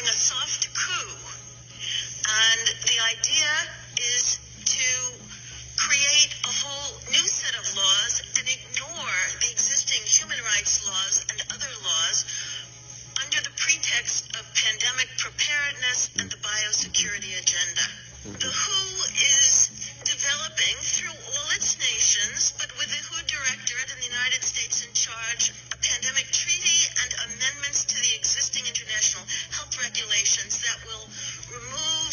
undergoing a soft coup, and the idea is to create a whole new set of laws and ignore the existing human rights laws and other laws under the pretext of pandemic preparedness and the biosecurity agenda. The WHO is developing through all its nations, but with the WHO Directorate in the United States in charge, a pandemic treaty and amendments to the existing international health regulations that will remove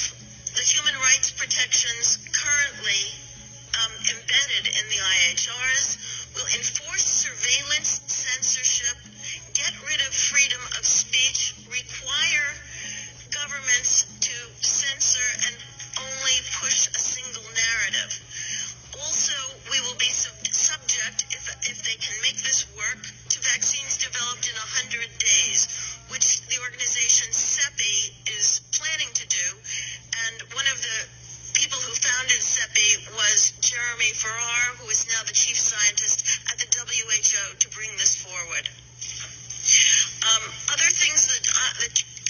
the human rights protections currently embedded in the IHRs, will enforce surveillance, censorship, get rid of freedom of speech, require governments to censor and only push a single narrative. Also, we will be subject, if they can make this work, to vaccines developed in 100 days, which the organization CEPI is planning to do. And one of the people who founded CEPI was Jeremy Farrar, who is now the chief scientist at the WHO, to bring this forward. Other things that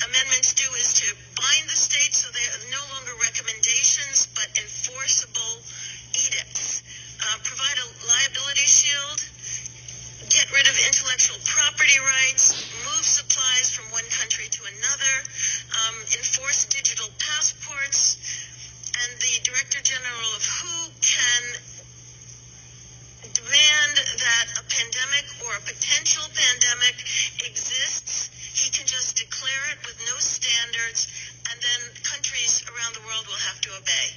amendments do is to bind the states so they are no longer recommendations but enforceable edicts. Provide a liability shield, get rid of intellectual property rights, move supplies from one country to another, enforce digital passports, and the Director General of WHO can demand that a pandemic or a potential pandemic exists. He can just declare it with no standards, and then countries around the world will have to obey.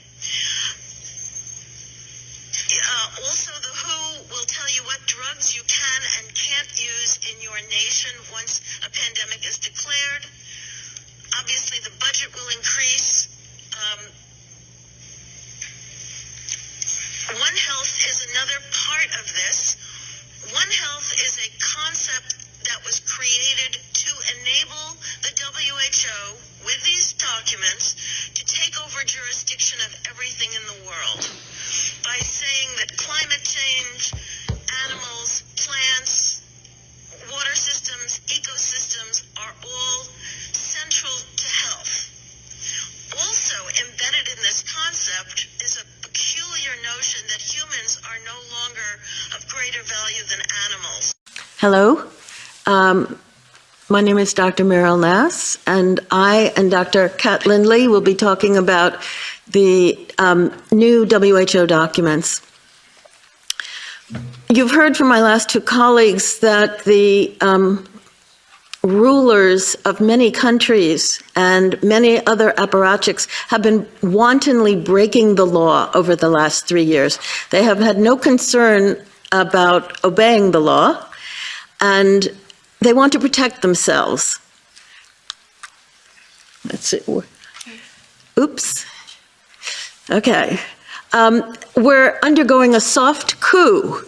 Also, the WHO will tell you what drugs you can and can't use in your nation once a pandemic is declared. Obviously, the budget will increase. One Health is another part of this. One Health is a concept that was created to enable the WHO, with these documents, to take over jurisdiction of everything in the world by saying that climate change, animals, plants, water systems, ecosystems are all central to health. Also embedded in this concept is a peculiar notion that humans are no longer of greater value than animals. Hello. My name is Dr. Meryl Nass, and I and Dr. Kat Lindley will be talking about the new WHO documents. You've heard from my last two colleagues that the rulers of many countries and many other apparatchiks have been wantonly breaking the law over the last 3 years. They have had no concern about obeying the law, and they want to protect themselves. That's it. Oops. Okay. We're undergoing a soft coup,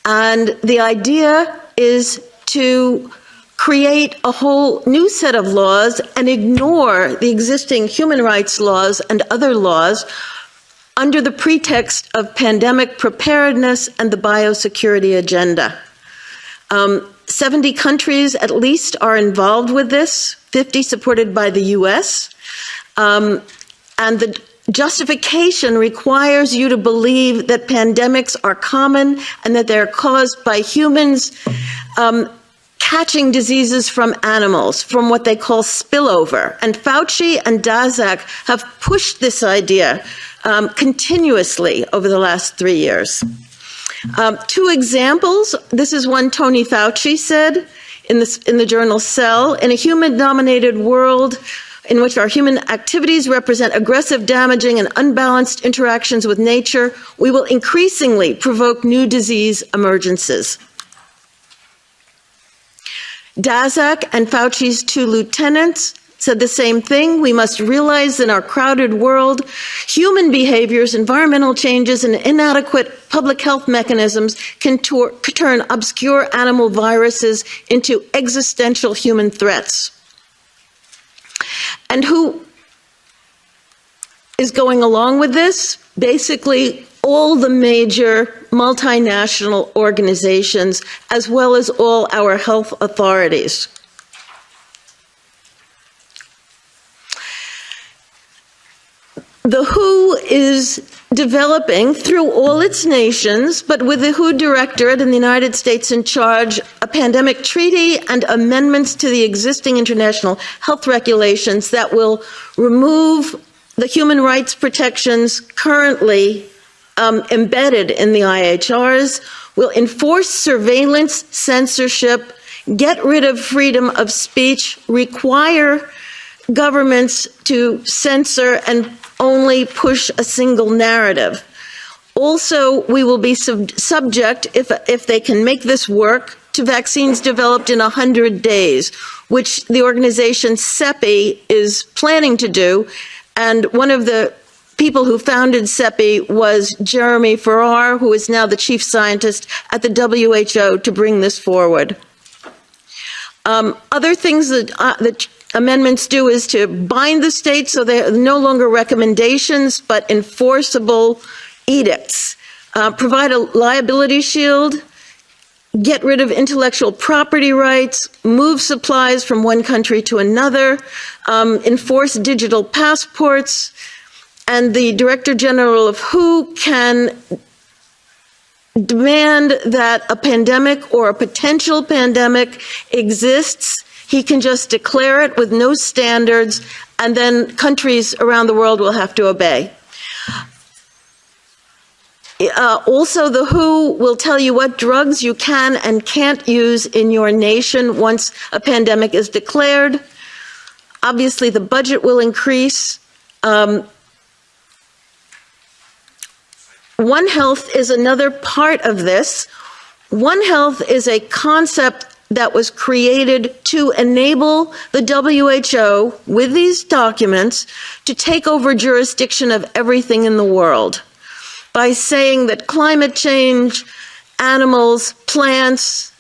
and the idea is to create a whole new set of laws and ignore the existing human rights laws and other laws under the pretext of pandemic preparedness and the biosecurity agenda. 70 countries at least are involved with this, 50 supported by the US. And the justification requires you to believe that pandemics are common and that they're caused by humans catching diseases from animals, from what they call spillover. And Fauci and Daszak have pushed this idea continuously over the last 3 years. Two examples. This is one Tony Fauci said in the journal Cell. In a human-dominated world in which our human activities represent aggressive, damaging, and unbalanced interactions with nature, we will increasingly provoke new disease emergences. Daszak and Fauci's two lieutenants said the same thing. We must realize in our crowded world, human behaviors, environmental changes, and inadequate public health mechanisms can turn obscure animal viruses into existential human threats. And who is going along with this? Basically, all the major multinational organizations, as well as all our health authorities. The WHO is developing through all its nations, but with the WHO Directorate in the United States in charge, a pandemic treaty and amendments to the existing international health regulations that will remove the human rights protections currently embedded in the IHRs, will enforce surveillance, censorship, get rid of freedom of speech, require governments to censor and only push a single narrative. Also, we will be subject, if they can make this work, to vaccines developed in 100 days, which the organization CEPI is planning to do. And one of the people who founded CEPI was Jeremy Farrar, who is now the chief scientist at the WHO to bring this forward. Other things that the amendments do is to bind the states so they're no longer recommendations, but enforceable edicts. Provide a liability shield, get rid of intellectual property rights, move supplies from one country to another, enforce digital passports, and the Director General of WHO can demand that a pandemic or a potential pandemic exists. He can just declare it with no standards, and then countries around the world will have to obey. Also, the WHO will tell you what drugs you can and can't use in your nation once a pandemic is declared. Obviously, the budget will increase. One Health is another part of this. One Health is a concept that was created to enable the WHO, with these documents, to take over jurisdiction of everything in the world by saying that climate change, animals, plants,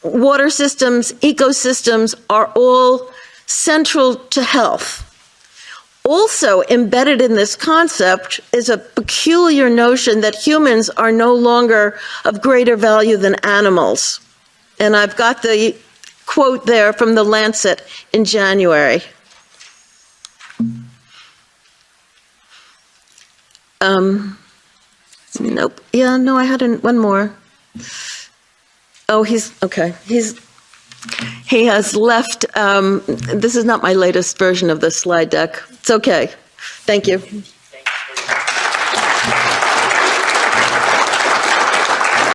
water systems, ecosystems are all central to health. Also embedded in this concept is a peculiar notion that humans are no longer of greater value than animals. And I've got the quote there from the Lancet in January. Nope. Yeah, no, I had one more. Oh, okay. He has left. This is not my latest version of the slide deck. It's okay. Thank you.